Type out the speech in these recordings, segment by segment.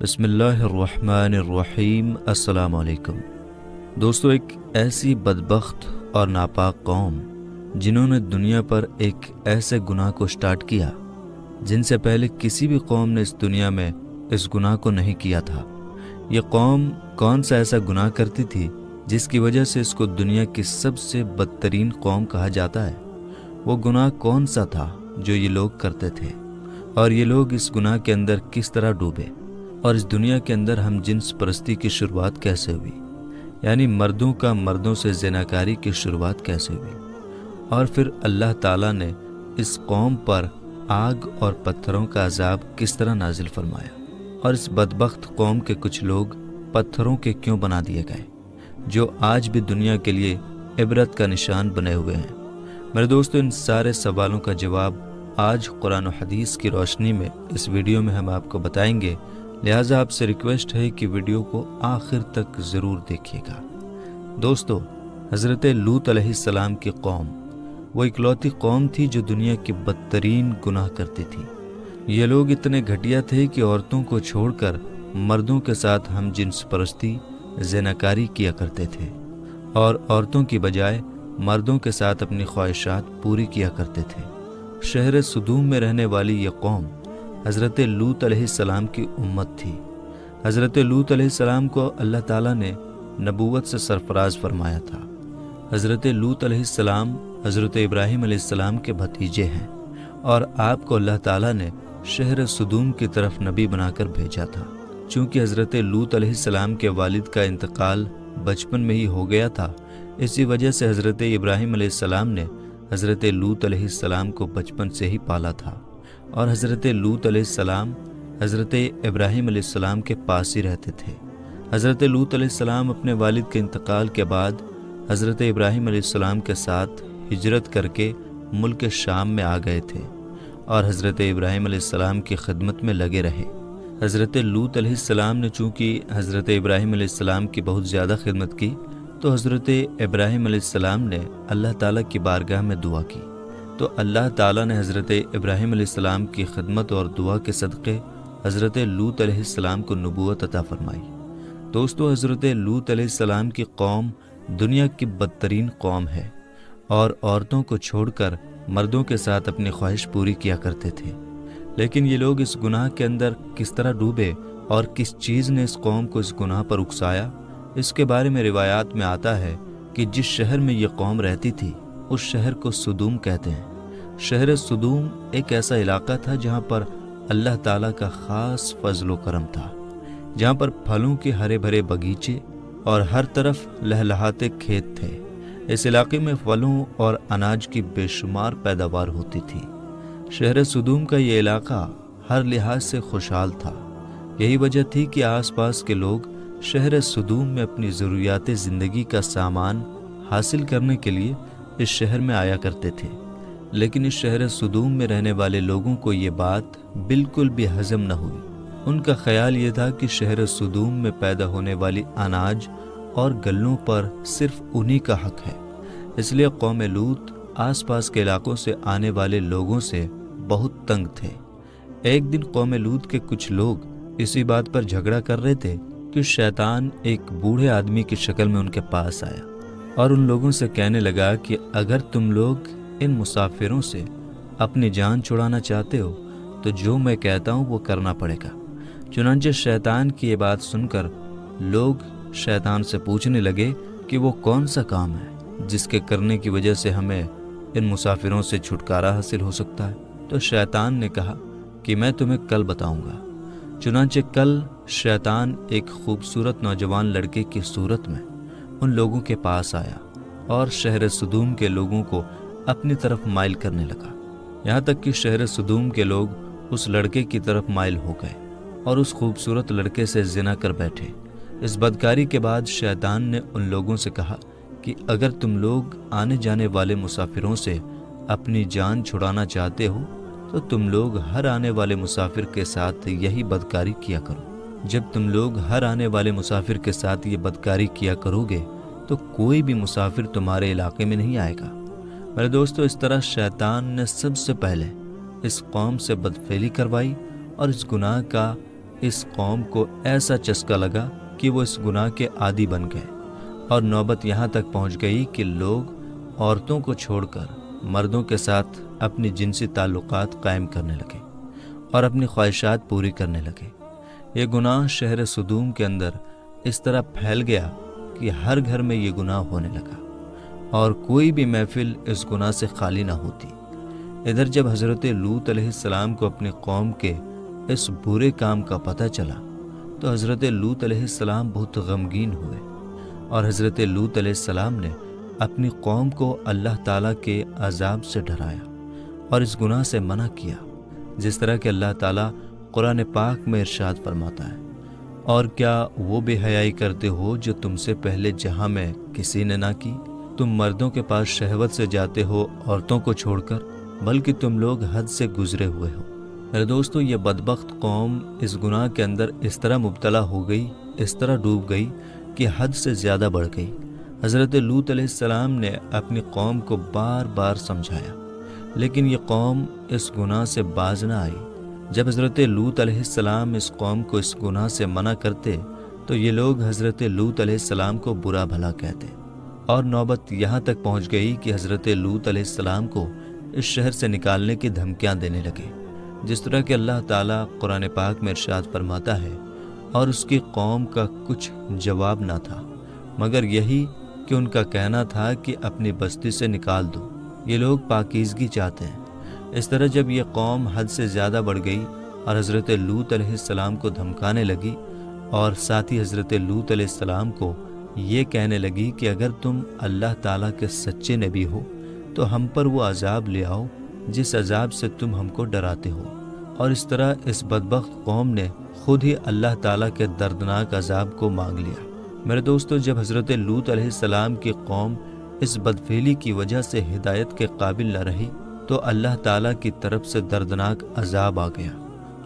بسم اللہ الرحمن الرحیم۔ السلام علیکم دوستو، ایک ایسی بدبخت اور ناپاک قوم جنہوں نے دنیا پر ایک ایسے گناہ کو سٹارٹ کیا جن سے پہلے کسی بھی قوم نے اس دنیا میں اس گناہ کو نہیں کیا تھا۔ یہ قوم کون سا ایسا گناہ کرتی تھی جس کی وجہ سے اس کو دنیا کی سب سے بدترین قوم کہا جاتا ہے؟ وہ گناہ کون سا تھا جو یہ لوگ کرتے تھے، اور یہ لوگ اس گناہ کے اندر کس طرح ڈوبے، اور اس دنیا کے اندر ہم جنس پرستی کی شروعات کیسے ہوئی، یعنی مردوں کا مردوں سے زناکاری کی شروعات کیسے ہوئی، اور پھر اللہ تعالیٰ نے اس قوم پر آگ اور پتھروں کا عذاب کس طرح نازل فرمایا، اور اس بدبخت قوم کے کچھ لوگ پتھروں کے کیوں بنا دیے گئے جو آج بھی دنیا کے لیے عبرت کا نشان بنے ہوئے ہیں۔ میرے دوستو، ان سارے سوالوں کا جواب آج قرآن و حدیث کی روشنی میں اس ویڈیو میں ہم آپ کو بتائیں گے، لہٰذا آپ سے ریکویسٹ ہے کہ ویڈیو کو آخر تک ضرور دیکھیے گا۔ دوستو، حضرت لوط علیہ السلام کی قوم وہ اکلوتی قوم تھی جو دنیا کی بدترین گناہ کرتی تھی۔ یہ لوگ اتنے گھٹیا تھے کہ عورتوں کو چھوڑ کر مردوں کے ساتھ ہم جنس پرستی، زناکاری کیا کرتے تھے، اور عورتوں کی بجائے مردوں کے ساتھ اپنی خواہشات پوری کیا کرتے تھے۔ شہر سدوم میں رہنے والی یہ قوم حضرت لوط علیہ السلام کی امت تھی۔ حضرت لوط علیہ السلام کو اللہ تعالیٰ نے نبوت سے سرفراز فرمایا تھا۔ حضرت لوط علیہ السلام حضرت ابراہیم علیہ السلام کے بھتیجے ہیں، اور آپ کو اللہ تعالیٰ نے شہر سدوم کی طرف نبی بنا کر بھیجا تھا۔ چونکہ حضرت لوط علیہ السلام کے والد کا انتقال بچپن میں ہی ہو گیا تھا، اسی وجہ سے حضرت ابراہیم علیہ السلام نے حضرت لوط علیہ السلام کو بچپن سے ہی پالا تھا، اور حضرت لوط علیہ السلام حضرت ابراہیم علیہ السلام کے پاس ہی رہتے تھے۔ حضرت لوط علیہ السلام اپنے والد کے انتقال کے بعد حضرت ابراہیم علیہ السلام کے ساتھ ہجرت کر کے ملک شام میں آ گئے تھے، اور حضرت ابراہیم علیہ السلام کی خدمت میں لگے رہے۔ حضرت لوط علیہ السلام نے چونکہ حضرت ابراہیم علیہ السلام کی بہت زیادہ خدمت کی، تو حضرت ابراہیم علیہ السلام نے اللہ تعالیٰ کی بارگاہ میں دعا کی، تو اللہ تعالیٰ نے حضرت ابراہیم علیہ السلام کی خدمت اور دعا کے صدقے حضرت لوط علیہ السلام کو نبوت عطا فرمائی۔ دوستو، حضرت لوط علیہ السلام کی قوم دنیا کی بدترین قوم ہے، اور عورتوں کو چھوڑ کر مردوں کے ساتھ اپنی خواہش پوری کیا کرتے تھے۔ لیکن یہ لوگ اس گناہ کے اندر کس طرح ڈوبے، اور کس چیز نے اس قوم کو اس گناہ پر اکسایا، اس کے بارے میں روایات میں آتا ہے کہ جس شہر میں یہ قوم رہتی تھی اس شہر کو سدوم کہتے ہیں۔ شہر سدوم ایک ایسا علاقہ تھا جہاں پر اللہ تعالیٰ کا خاص فضل و کرم تھا، جہاں پر پھلوں کے ہرے بھرے باغیچے اور ہر طرف لہلہاتے کھیت تھے۔ اس علاقے میں پھلوں اور اناج کی بے شمار پیداوار ہوتی تھی۔ شہر سدوم کا یہ علاقہ ہر لحاظ سے خوشحال تھا۔ یہی وجہ تھی کہ آس پاس کے لوگ شہر سدوم میں اپنی ضروریات زندگی کا سامان حاصل کرنے کے لیے اس شہر میں آیا کرتے تھے۔ لیکن اس شہر سدوم میں رہنے والے لوگوں کو یہ بات بالکل بھی ہضم نہ ہوئی۔ ان کا خیال یہ تھا کہ شہر سدوم میں پیدا ہونے والی اناج اور گلوں پر صرف انہی کا حق ہے۔ اس لیے قوم لوط آس پاس کے علاقوں سے آنے والے لوگوں سے بہت تنگ تھے۔ ایک دن قوم لوط کے کچھ لوگ اسی بات پر جھگڑا کر رہے تھے کہ شیطان ایک بوڑھے آدمی کی شکل میں ان کے پاس آیا، اور ان لوگوں سے کہنے لگا کہ اگر تم لوگ ان مسافروں سے اپنی جان چھڑانا چاہتے ہو تو جو میں کہتا ہوں وہ کرنا پڑے گا۔ چنانچہ شیطان کی یہ بات سن کر لوگ شیطان سے پوچھنے لگے کہ وہ کون سا کام ہے جس کے کرنے کی وجہ سے ہمیں ان مسافروں سے چھٹکارا حاصل ہو سکتا ہے۔ تو شیطان نے کہا کہ میں تمہیں کل بتاؤں گا۔ چنانچہ کل شیطان ایک خوبصورت نوجوان لڑکے کی صورت میں ان لوگوں کے پاس آیا، اور شہر سدوم کے لوگوں کو اپنی طرف مائل کرنے لگا، یہاں تک کہ شہر سدوم کے لوگ اس لڑکے کی طرف مائل ہو گئے اور اس خوبصورت لڑکے سے زنا کر بیٹھے۔ اس بدکاری کے بعد شیطان نے ان لوگوں سے کہا کہ اگر تم لوگ آنے جانے والے مسافروں سے اپنی جان چھڑانا چاہتے ہو تو تم لوگ ہر آنے والے مسافر کے ساتھ یہی بدکاری کیا کرو۔ جب تم لوگ ہر آنے والے مسافر کے ساتھ یہ بدکاری کیا کرو گے تو کوئی بھی مسافر تمہارے علاقے میں نہیں آئے گا۔ میرے دوستو، اس طرح شیطان نے سب سے پہلے اس قوم سے بدفعلی کروائی، اور اس گناہ کا اس قوم کو ایسا چسکا لگا کہ وہ اس گناہ کے عادی بن گئے، اور نوبت یہاں تک پہنچ گئی کہ لوگ عورتوں کو چھوڑ کر مردوں کے ساتھ اپنی جنسی تعلقات قائم کرنے لگے اور اپنی خواہشات پوری کرنے لگے۔ یہ گناہ شہر سدوم کے اندر اس طرح پھیل گیا کہ ہر گھر میں یہ گناہ ہونے لگا، اور کوئی بھی محفل اس گناہ سے خالی نہ ہوتی۔ ادھر جب حضرت لوط علیہ السلام کو اپنی قوم کے اس برے کام کا پتہ چلا تو حضرت لوط علیہ السلام بہت غمگین ہوئے، اور حضرت لوط علیہ السلام نے اپنی قوم کو اللہ تعالیٰ کے عذاب سے ڈرایا اور اس گناہ سے منع کیا، جس طرح کہ اللہ تعالیٰ قرآن پاک میں ارشاد فرماتا ہے، اور کیا وہ بے حیائی کرتے ہو جو تم سے پہلے جہاں میں کسی نے نہ کی؟ تم مردوں کے پاس شہوت سے جاتے ہو عورتوں کو چھوڑ کر، بلکہ تم لوگ حد سے گزرے ہوئے ہو۔ میرے دوستو، یہ بدبخت قوم اس گناہ کے اندر اس طرح مبتلا ہو گئی، اس طرح ڈوب گئی کہ حد سے زیادہ بڑھ گئی۔ حضرت لوط علیہ السلام نے اپنی قوم کو بار بار سمجھایا، لیکن یہ قوم اس گناہ سے باز نہ آئی۔ جب حضرت لوط علیہ السلام اس قوم کو اس گناہ سے منع کرتے تو یہ لوگ حضرت لوط علیہ السلام کو برا بھلا کہتے، اور نوبت یہاں تک پہنچ گئی کہ حضرت لوط علیہ السلام کو اس شہر سے نکالنے کی دھمکیاں دینے لگے، جس طرح کہ اللہ تعالیٰ قرآن پاک میں ارشاد فرماتا ہے، اور اس کی قوم کا کچھ جواب نہ تھا مگر یہی کہ ان کا کہنا تھا کہ اپنی بستی سے نکال دو، یہ لوگ پاکیزگی چاہتے ہیں۔ اس طرح جب یہ قوم حد سے زیادہ بڑھ گئی اور حضرت لوط علیہ السلام کو دھمکانے لگی، اور ساتھ ہی حضرت لوط علیہ السلام کو یہ کہنے لگی کہ اگر تم اللہ تعالیٰ کے سچے نبی ہو تو ہم پر وہ عذاب لے آؤ جس عذاب سے تم ہم کو ڈراتے ہو، اور اس طرح اس بدبخت قوم نے خود ہی اللہ تعالیٰ کے دردناک عذاب کو مانگ لیا۔ میرے دوستو، جب حضرت لوط علیہ السلام کی قوم اس بدفعلی کی وجہ سے ہدایت کے قابل نہ رہی تو اللہ تعالیٰ کی طرف سے دردناک عذاب آ گیا۔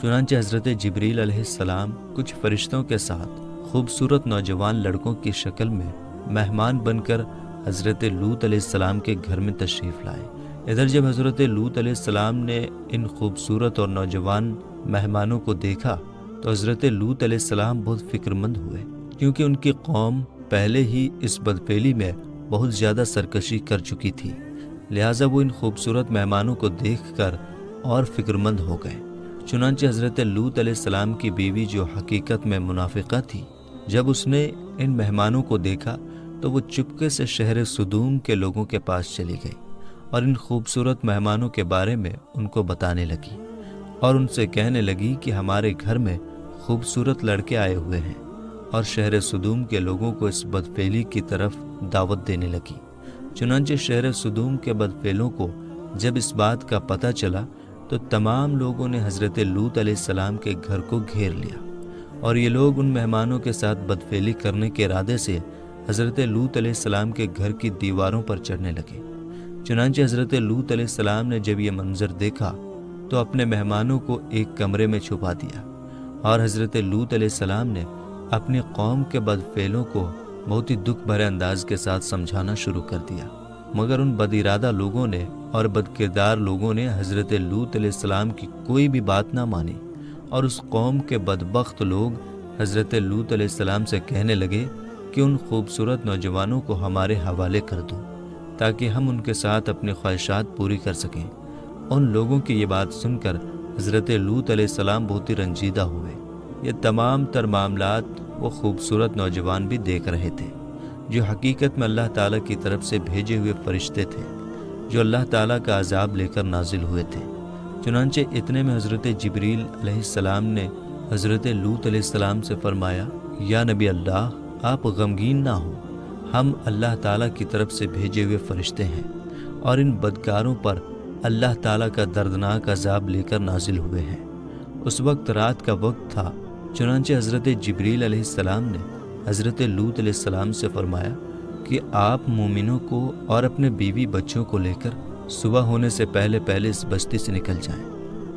چنانچہ حضرت جبریل علیہ السلام کچھ فرشتوں کے ساتھ خوبصورت نوجوان لڑکوں کی شکل میں مہمان بن کر حضرت لوط علیہ السلام کے گھر میں تشریف لائے۔ ادھر جب حضرت لوط علیہ السلام نے ان خوبصورت اور نوجوان مہمانوں کو دیکھا تو حضرت لوط علیہ السلام بہت فکر مند ہوئے، کیونکہ ان کی قوم پہلے ہی اس بدفعلی میں بہت زیادہ سرکشی کر چکی تھی، لہٰذا وہ ان خوبصورت مہمانوں کو دیکھ کر اور فکر مند ہو گئے۔ چنانچہ حضرت لوط علیہ السلام کی بیوی، جو حقیقت میں منافقہ تھی، جب اس نے ان مہمانوں کو دیکھا تو وہ چپکے سے شہر سدوم کے لوگوں کے پاس چلی گئی اور ان خوبصورت مہمانوں کے بارے میں ان کو بتانے لگی، اور ان سے کہنے لگی کہ ہمارے گھر میں خوبصورت لڑکے آئے ہوئے ہیں، اور شہر سدوم کے لوگوں کو اس بدفعلی کی طرف دعوت دینے لگی۔ چنانچہ شہر سدوم کے بدفعلوں کو جب اس بات کا پتہ چلا تو تمام لوگوں نے حضرت لوط علیہ السلام کے گھر کو گھیر لیا، اور یہ لوگ ان مہمانوں کے ساتھ بدفعلی کرنے کے ارادے سے حضرت لوط علیہ السلام کے گھر کی دیواروں پر چڑھنے لگے۔ چنانچہ حضرت لوط علیہ السلام نے جب یہ منظر دیکھا تو اپنے مہمانوں کو ایک کمرے میں چھپا دیا، اور حضرت لوط علیہ السلام نے اپنی قوم کے بدفعلوں کو بہت ہی دکھ بھرے انداز کے ساتھ سمجھانا شروع کر دیا، مگر ان بد ارادہ لوگوں نے اور بد کردار لوگوں نے حضرت لوط علیہ السلام کی کوئی بھی بات نہ مانی، اور اس قوم کے بدبخت لوگ حضرت لوط علیہ السلام سے کہنے لگے کہ ان خوبصورت نوجوانوں کو ہمارے حوالے کر دو تاکہ ہم ان کے ساتھ اپنی خواہشات پوری کر سکیں۔ ان لوگوں کی یہ بات سن کر حضرت لوط علیہ السلام بہت ہی رنجیدہ ہوئے۔ یہ تمام تر معاملات وہ خوبصورت نوجوان بھی دیکھ رہے تھے، جو حقیقت میں اللہ تعالیٰ کی طرف سے بھیجے ہوئے فرشتے تھے، جو اللہ تعالیٰ کا عذاب لے کر نازل ہوئے تھے۔ چنانچہ اتنے میں حضرت جبریل علیہ السلام نے حضرت لوط علیہ السلام سے فرمایا، یا نبی اللہ، آپ غمگین نہ ہوں، ہم اللہ تعالیٰ کی طرف سے بھیجے ہوئے فرشتے ہیں، اور ان بدکاروں پر اللہ تعالیٰ کا دردناک عذاب لے کر نازل ہوئے ہیں۔ اس وقت رات کا وقت تھا، چنانچہ حضرت جبریل علیہ السلام نے حضرت لوط علیہ السلام سے فرمایا کہ آپ مومنوں کو اور اپنے بیوی بچوں کو لے کر صبح ہونے سے پہلے پہلے اس بستی سے نکل جائیں،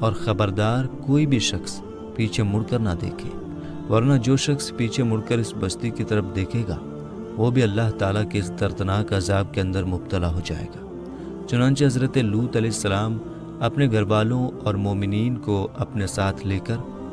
اور خبردار کوئی بھی شخص پیچھے مڑ کر نہ دیکھے، ورنہ جو شخص پیچھے مڑ کر اس بستی کی طرف دیکھے گا وہ بھی اللہ تعالیٰ کے اس دردناک عذاب کے اندر مبتلا ہو جائے گا۔ چنانچہ حضرت لوط علیہ السلام اپنے گھر والوں اور مومنین کو اپنے ساتھ لے کر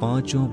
5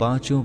5